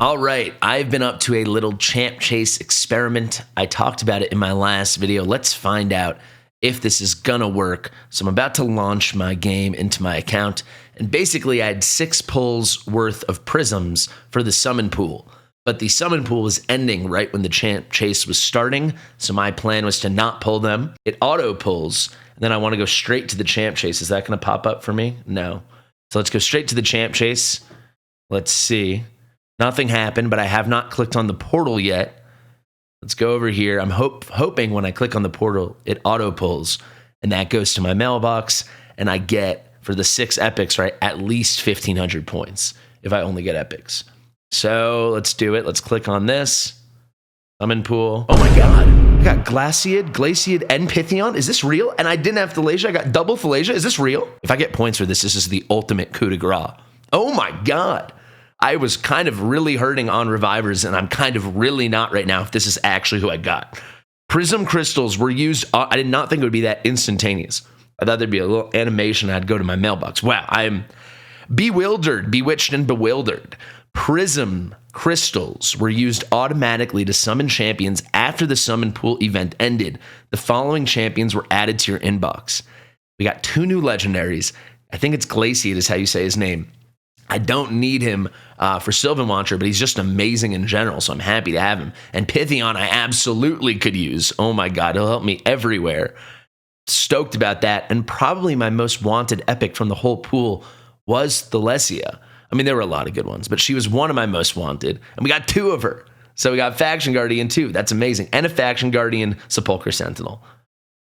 All right, I've been up to a little champ chase experiment. I talked about it in my last video. Let's find out if this is gonna work. So I'm about to launch my game into my account, and basically I had 6 pulls worth of prisms for the summon pool. But the summon pool was ending right when the champ chase was starting, so my plan was to not pull them. It auto pulls, and then I want to go straight to the champ chase. Is that gonna pop up for me? No. So let's go straight to the champ chase. Let's see. Nothing happened, but I have not clicked on the portal yet. Let's go over here. I'm hoping when I click on the portal, it auto pulls, and that goes to my mailbox, and I get, for the 6 epics, right, at least 1,500 points if I only get epics. So let's do it. Let's click on this. Summon pool. Oh my god. I got Glacad, and Ptheon. Is this real? And I didn't have Thalassia. I got double Thalassia. Is this real? If I get points for this, this is the ultimate coup de grace. Oh my god. I was kind of really hurting on revivers, and I'm kind of really not right now if this is actually who I got. Prism crystals were used. I did not think it would be that instantaneous. I thought there'd be a little animation. I'd go to my mailbox. Wow, I'm bewildered, bewitched, and bewildered. Prism crystals were used automatically to summon champions after the summon pool event ended. The following champions were added to your inbox. We got 2 new legendaries. I think it's Glacad is how you say his name. I don't need him for Sylvan Launcher, but he's just amazing in general, so I'm happy to have him. And Ptheon I absolutely could use. Oh my god, he'll help me everywhere. Stoked about that. And probably my most wanted epic from the whole pool was Thalassia. I mean, there were a lot of good ones, but she was one of my most wanted. And we got 2 of her. So we got Faction Guardian too. That's amazing. And a Faction Guardian Sepulchre Sentinel.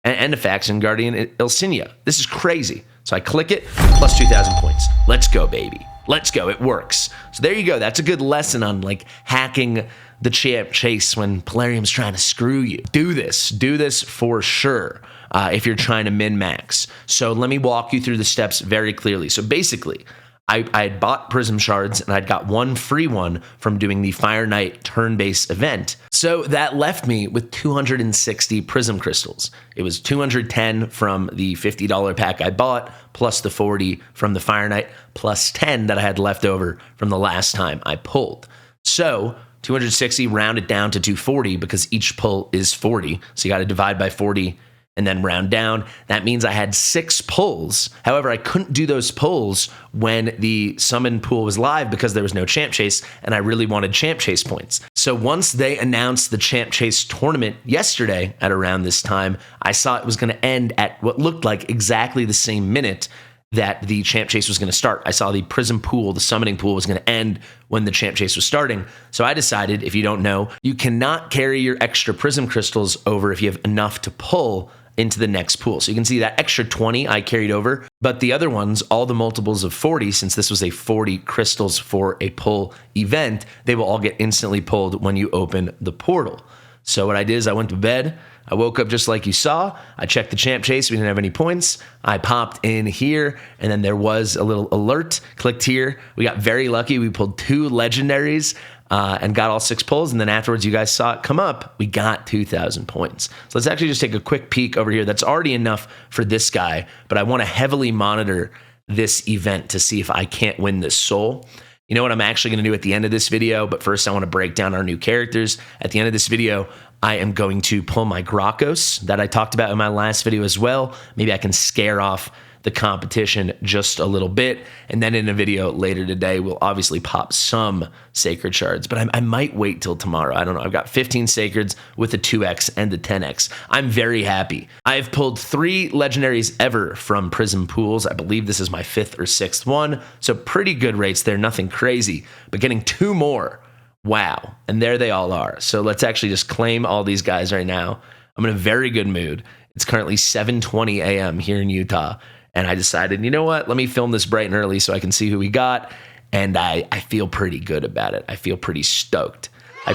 And a Faction Guardian Ilsinia. This is crazy. So I click it, plus 2,000 points. Let's go, baby. Let's go. It works. So there you go. That's a good lesson on like hacking the champ chase when Polarium's trying to screw you. Do this. Do this for sure if you're trying to min-max. So let me walk you through the steps very clearly. So basically, I had bought Prism Shards, and I'd got 1 free one from doing the Fire Knight turn-based event. So that left me with 260 Prism Crystals. It was 210 from the $50 pack I bought, plus the 40 from the Fire Knight, plus 10 that I had left over from the last time I pulled. So 260 rounded down to 240 because each pull is 40. So you got to divide by 40 and then round down. That means I had 6 pulls. However, I couldn't do those pulls when the summon pool was live because there was no champ chase, and I really wanted champ chase points. So once they announced the champ chase tournament yesterday at around this time, I saw it was going to end at what looked like exactly the same minute that the champ chase was going to start. I saw the prism pool, the summoning pool, was going to end when the champ chase was starting. So I decided, if you don't know, you cannot carry your extra prism crystals over if you have enough to pull into the next pool. So you can see that extra 20 I carried over, but the other ones, all the multiples of 40, since this was a 40 crystals for a pull event, they will all get instantly pulled when you open the portal. So what I did is I went to bed. I woke up just like you saw. I checked the champ chase. We didn't have any points. I popped in here, and then there was a little alert. Clicked here. We got very lucky. We pulled 2 legendaries and got all 6 pulls. And then afterwards, you guys saw it come up. We got 2,000 points. So let's actually just take a quick peek over here. That's already enough for this guy, but I want to heavily monitor this event to see if I can't win this soul. You know what I'm actually going to do at the end of this video, but first I want to break down our new characters. At the end of this video, I am going to pull my Grokos that I talked about in my last video as well. Maybe I can scare off the competition just a little bit. And then in a video later today, we'll obviously pop some Sacred Shards, but I might wait till tomorrow. I don't know. I've got 15 Sacreds with a 2x and a 10x. I'm very happy. I've pulled 3 legendaries ever from Prism Pools. I believe this is my 5th or 6th one. So pretty good rates there. Nothing crazy, but getting 2 more. Wow. And there they all are. So let's actually just claim all these guys right now. I'm in a very good mood. It's currently 7:20 a.m. here in Utah. And I decided, you know what? Let me film this bright and early so I can see who we got. And I feel pretty good about it. I feel pretty stoked. I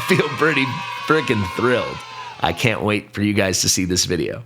feel pretty freaking thrilled. I can't wait for you guys to see this video.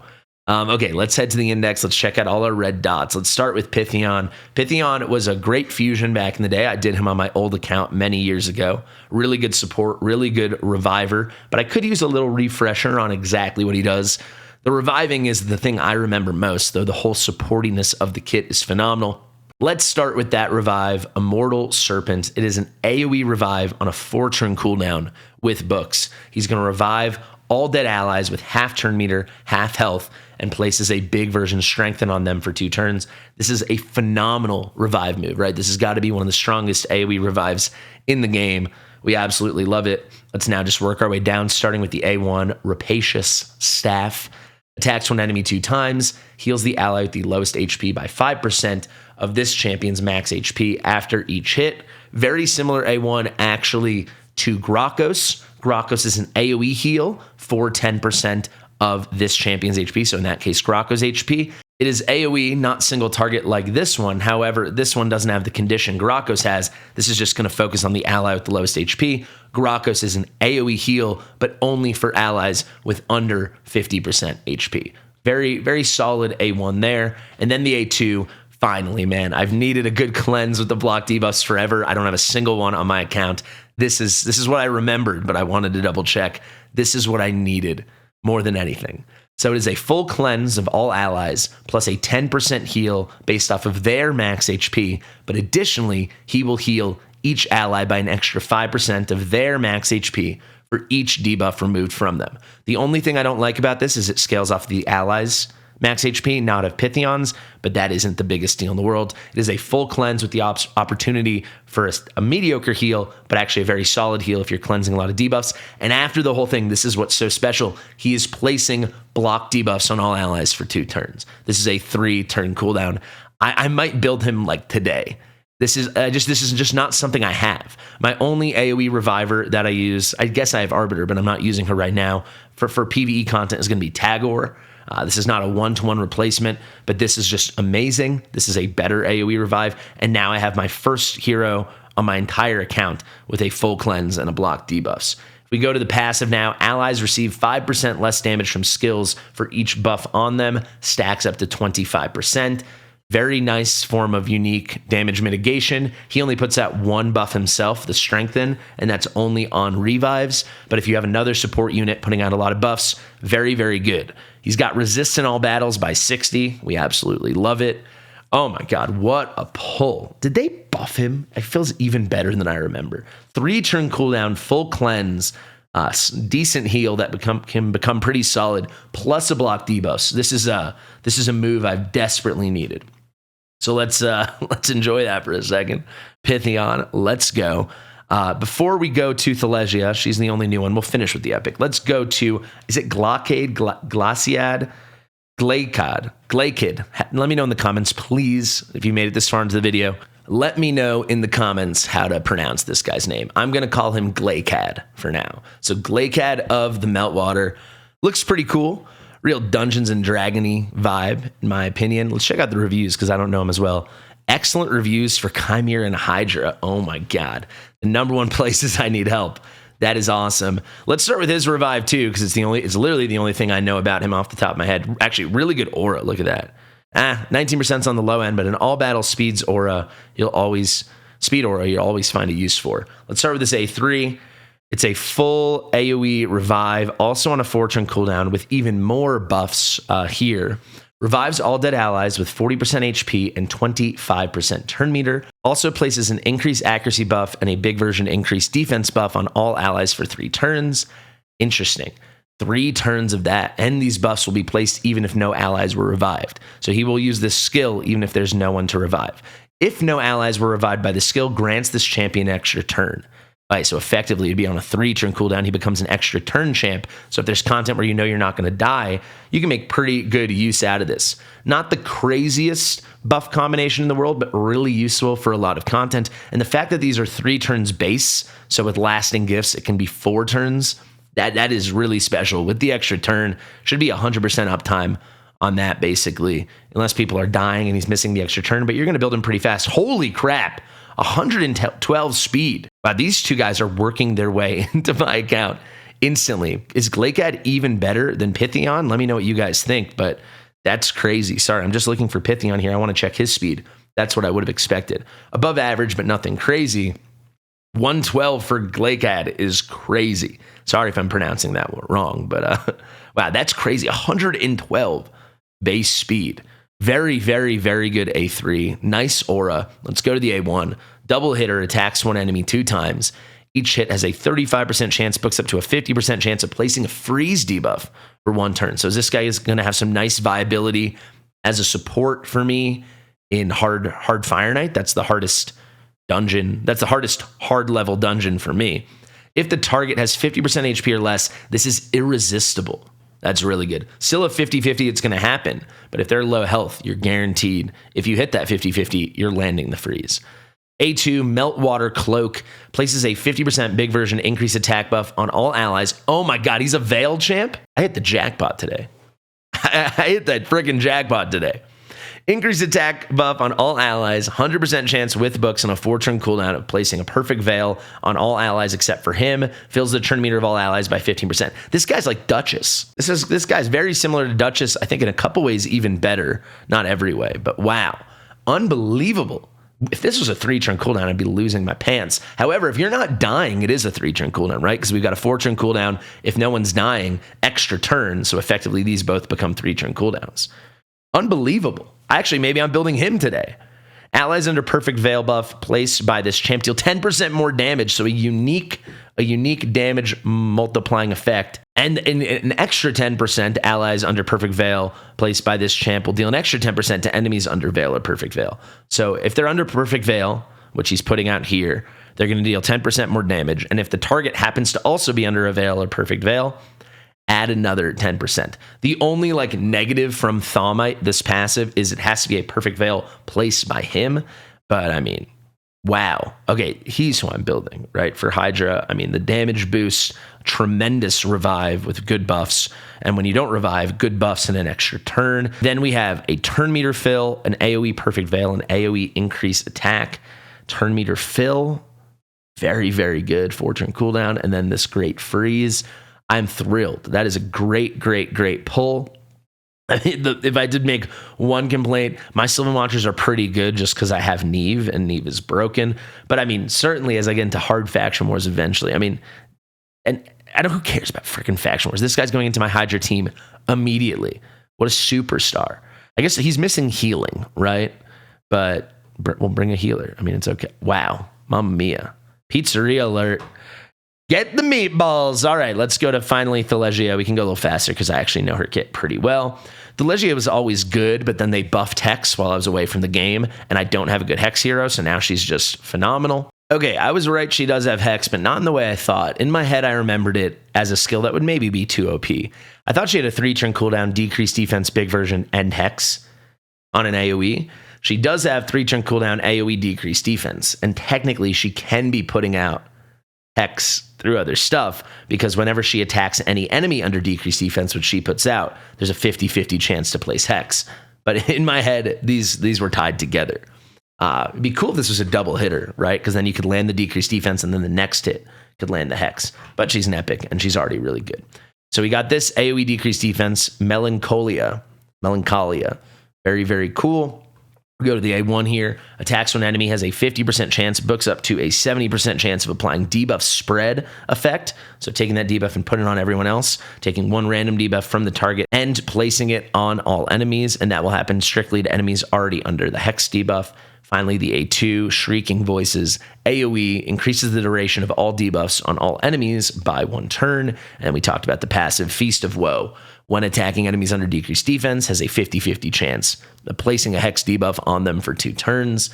Okay, let's head to the index. Let's check out all our red dots. Let's start with Ptheon. Ptheon was a great fusion back in the day. I did him on my old account many years ago. Really good support, really good reviver, but I could use a little refresher on exactly what he does. The reviving is the thing I remember most, though the whole supportiness of the kit is phenomenal. Let's start with that revive, Immortal Serpent. It is an AoE revive on a 4-turn cooldown with books. He's going to revive all dead allies with half turn meter, half health, and places a big version strengthen on them for 2 turns. This is a phenomenal revive move, right? This has got to be one of the strongest AoE revives in the game. We absolutely love it. Let's now just work our way down, starting with the A1, Rapacious Staff. Attacks one enemy 2 times, heals the ally with the lowest HP by 5% of this champion's max HP after each hit. Very similar A1 actually to Grokos. Grokos is an AoE heal for 10% of this champion's HP, so in that case, Grokos HP. It is AoE, not single target like this one. However, this one doesn't have the condition Grokos has. This is just going to focus on the ally with the lowest HP. Grokos is an AoE heal, but only for allies with under 50% HP. Very, very solid A1 there. And then the A2, finally, man, I've needed a good cleanse with the block debuffs forever. I don't have a single one on my account. This is what I remembered, but I wanted to double check. This is what I needed more than anything. So it is a full cleanse of all allies, plus a 10% heal based off of their max HP, but additionally, he will heal each ally by an extra 5% of their max HP for each debuff removed from them. The only thing I don't like about this is it scales off the allies' max HP, not of Ptheon's, but that isn't the biggest deal in the world. It is a full cleanse with the opportunity for a mediocre heal, but actually a very solid heal if you're cleansing a lot of debuffs. And after the whole thing, this is what's so special. He is placing block debuffs on all allies for 2 turns. This is a 3-turn cooldown. I might build him like today. This is just not something I have. My only AoE reviver that I use, I guess I have Arbiter, but I'm not using her right now, for PvE content is going to be Tagoar. This is not a 1-to-1 replacement, but this is just amazing. This is a better AoE revive, and now I have my first hero on my entire account with a full cleanse and a block debuffs. If we go to the passive now, allies receive 5% less damage from skills for each buff on them, stacks up to 25%. Very nice form of unique damage mitigation. He only puts out 1 buff himself, the Strengthen, and that's only on revives. But if you have another support unit putting out a lot of buffs, very, very good. He's got resist in all battles by 60. We absolutely love it. Oh my God, what a pull. Did they buff him? It feels even better than I remember. 3-turn cooldown, full cleanse, decent heal that can become pretty solid, plus a block debuff. This is a move I've desperately needed. So let's enjoy that for a second. Ptheon, let's go. Before we go to Thalesia, she's the only new one. We'll finish with the epic. Let's go to, is it Glacad, Glacad, Glacad. Let me know in the comments, please, if you made it this far into the video. Let me know in the comments how to pronounce this guy's name. I'm going to call him Glacad for now. So Glacad of the Meltwater. Looks pretty cool. Real Dungeons and Dragony vibe, in my opinion. Let's check out the reviews because I don't know him as well. Excellent reviews for Chimera and Hydra. Oh my God. The #1 places I need help. That is awesome. Let's start with his revive too, because it's literally the only thing I know about him off the top of my head. Actually, really good aura. Look at that. 19% on the low end, but an all battle speeds aura, you'll always find a use for. Let's start with this A3. It's a full AoE revive, also on a 4-turn cooldown with even more buffs here. Revives all dead allies with 40% HP and 25% turn meter. Also places an increased accuracy buff and a big version increased defense buff on all allies for 3 turns. Interesting. 3 turns of that, and these buffs will be placed even if no allies were revived. So he will use this skill even if there's no one to revive. If no allies were revived by the skill, grants this champion an extra turn. All right, so effectively, it'd be on a 3-turn cooldown. He becomes an extra turn champ. So if there's content where you know you're not going to die, you can make pretty good use out of this. Not the craziest buff combination in the world, but really useful for a lot of content. And the fact that these are 3 turns base, so with lasting gifts, it can be 4 turns. That is really special. With the extra turn, should be 100% uptime on that, basically, unless people are dying and he's missing the extra turn. But you're going to build him pretty fast. Holy crap! 112 speed. Wow, these 2 guys are working their way into my account instantly. Is Glacad even better than Ptheon? Let me know what you guys think, but that's crazy. Sorry, I'm just looking for Ptheon here. I want to check his speed. That's what I would have expected. Above average, but nothing crazy. 112 for Glacad is crazy. Sorry if I'm pronouncing that wrong, but wow, that's crazy. 112 base speed. Very, very, very good A3. Nice aura. Let's go to the A1. Double hitter, attacks one enemy 2 times. Each hit has a 35% chance, books up to a 50% chance of placing a freeze debuff for 1 turn. So this guy is going to have some nice viability as a support for me in hard Fire Knight. That's the hardest dungeon. That's the hardest hard level dungeon for me. If the target has 50% HP or less, this is irresistible. That's really good. Still a 50-50, it's going to happen. But if they're low health, you're guaranteed. If you hit that 50-50, you're landing the freeze. A2, Meltwater Cloak, places a 50% big version increase attack buff on all allies. Oh my god, he's a Veil champ? I hit the jackpot today. I hit that freaking jackpot today. Increase attack buff on all allies, 100% chance with books on a 4-turn cooldown of placing a perfect veil on all allies except for him. Fills the turn meter of all allies by 15%. This guy's like Duchess. This guy's very similar to Duchess, I think in a couple ways even better. Not every way, but wow. Unbelievable. If this was a 3-turn cooldown, I'd be losing my pants. However, if you're not dying, it is a 3-turn cooldown, right? Because we've got a 4-turn cooldown. If no one's dying, extra turn. So effectively, these both become 3-turn cooldowns. Unbelievable. Actually, maybe I'm building him today. Allies under perfect veil buff placed by this champ deal 10% more damage. So a unique damage multiplying effect. And an extra 10% allies under perfect veil placed by this champ will deal an extra 10% to enemies under veil or perfect veil. So if they're under perfect veil, which he's putting out here, they're going to deal 10% more damage. And if the target happens to also be under a veil or perfect veil, add another 10%. The only like negative from Thawmite, this passive, is it has to be a perfect veil placed by him. But I mean, wow. Okay, he's who I'm building, right? For Hydra, I mean, the damage boost, tremendous revive with good buffs. And when you don't revive, good buffs and an extra turn. Then we have a turn meter fill, an AoE perfect veil, an AoE increase attack. Turn meter fill, very, very good. 4-turn cooldown. And then this great freeze. I'm thrilled. That is a great, great, great pull. I mean, if I did make one complaint, my Sylvan Watchers are pretty good just because I have Neve and Neve is broken. But I mean, certainly as I get into hard faction wars eventually, I mean, and I don't know who cares about freaking faction wars. This guy's going into my Hydra team immediately. What a superstar. I guess he's missing healing, right? But we'll bring a healer. I mean, it's okay. Wow. Mamma mia. Pizzeria alert. Get the meatballs. All right, let's go to finally Thelegia. We can go a little faster because I actually know her kit pretty well. Thelegia was always good, but then they buffed Hex while I was away from the game, and I don't have a good Hex hero, so now she's just phenomenal. Okay, I was right. She does have Hex, but not in the way I thought. In my head, I remembered it as a skill that would maybe be too OP. I thought she had a 3-turn cooldown, decreased defense, big version, and Hex on an AoE. She does have 3-turn cooldown, AoE, decreased defense, and technically she can be putting out Hex through other stuff, because whenever she attacks any enemy under decreased defense, which she puts out, there's a 50-50 chance to place Hex. But in my head, these were tied together. It'd be cool if this was a double hitter, right? Because then you could land the decreased defense and then the next hit could land the Hex. But she's an epic and she's already really good. So we got this AoE decreased defense, Melancholia. Very, very cool. We go to the A1 here. Attacks when enemy has a 50% chance, books up to a 70% chance of applying debuff spread effect. So taking that debuff and putting it on everyone else, taking one random debuff from the target and placing it on all enemies. And that will happen strictly to enemies already under the Hex debuff. Finally, the A2, Shrieking Voices, AoE, increases the duration of all debuffs on all enemies by 1 turn. And we talked about the passive Feast of Woe. When attacking enemies under decreased defense, has a 50-50 chance of placing a Hex debuff on them for 2 turns.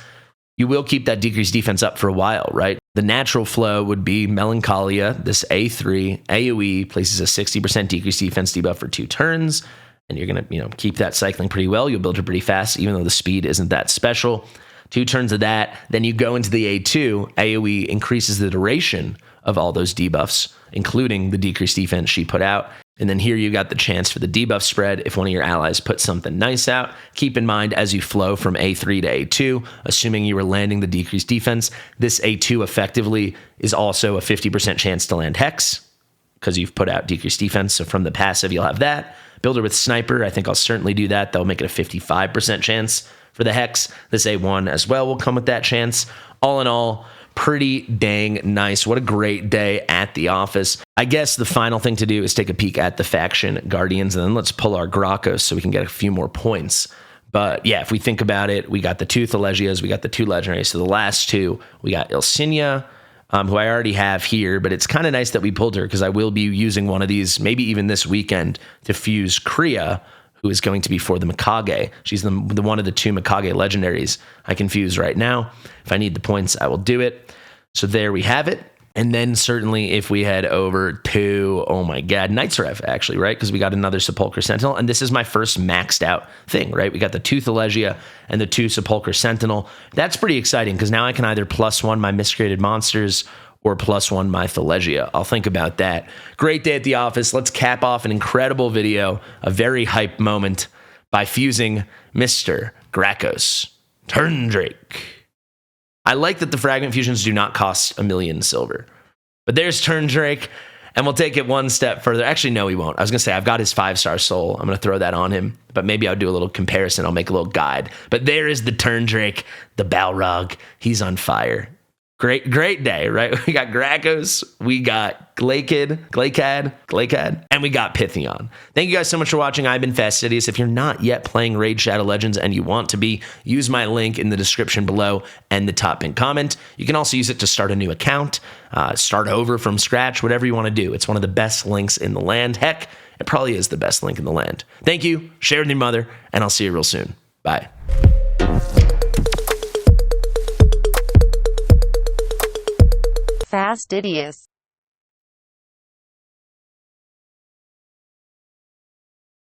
You will keep that decreased defense up for a while, right? The natural flow would be Melancholia, this A3, AoE, places a 60% decreased defense debuff for 2 turns. And you're going to, keep that cycling pretty well. You'll build her pretty fast, even though the speed isn't that special. 2 turns of that. Then you go into the A2, AoE increases the duration of all those debuffs, including the decreased defense she put out. And then here you got the chance for the debuff spread. If one of your allies puts something nice out, keep in mind as you flow from A3 to A2, assuming you were landing the decreased defense, this A2 effectively is also a 50% chance to land Hex because you've put out decreased defense. So from the passive, you'll have that. Builder with Sniper, I think I'll certainly do that. That'll make it a 55% chance for the Hex. This A1 as well will come with that chance. All in all, pretty dang nice. What a great day at the office. I guess the final thing to do is take a peek at the faction Guardians, and then let's pull our Gracchos so we can get a few more points. But yeah, if we think about it, we got the 2 Thelegias, we got the 2 legendaries. So the last 2, we got Ilsinia, who I already have here, but it's kind of nice that we pulled her because I will be using one of these, maybe even this weekend, to fuse Kriya, who is going to be for the Mikage. She's the one of the 2 Mikage legendaries I can fuse right now. If I need the points, I will do it. So there we have it. And then certainly if we head over to, oh my God, Knight's Rev, actually, right? Because we got another Sepulchre Sentinel. And this is my first maxed out thing, right? We got the 2 Thelegia and the 2 Sepulchre Sentinel. That's pretty exciting because now I can either +1 my Miscreated Monsters or +1 my Thelegia. I'll think about that. Great day at the office. Let's cap off an incredible video, a very hype moment, by fusing Mr. Gracos Turndrake. I like that the fragment fusions do not cost 1,000,000 silver. But there's Turndrake, and we'll take it one step further. Actually, no, he won't. I was going to say, I've got his 5-star soul. I'm going to throw that on him, but maybe I'll do a little comparison. I'll make a little guide. But there is the Turndrake, the Balrog. He's on fire. Great day, right? We got Gracos, we got Glacad, and we got Ptheon. Thank you guys so much for watching. I've been Fastidious. If you're not yet playing Raid Shadow Legends and you want to be, use my link in the description below and the top pinned comment. You can also use it to start a new account, start over from scratch, whatever you want to do. It's one of the best links in the land. Heck, it probably is the best link in the land. Thank you. Share with your mother, and I'll see you real soon. Bye. Fastidious.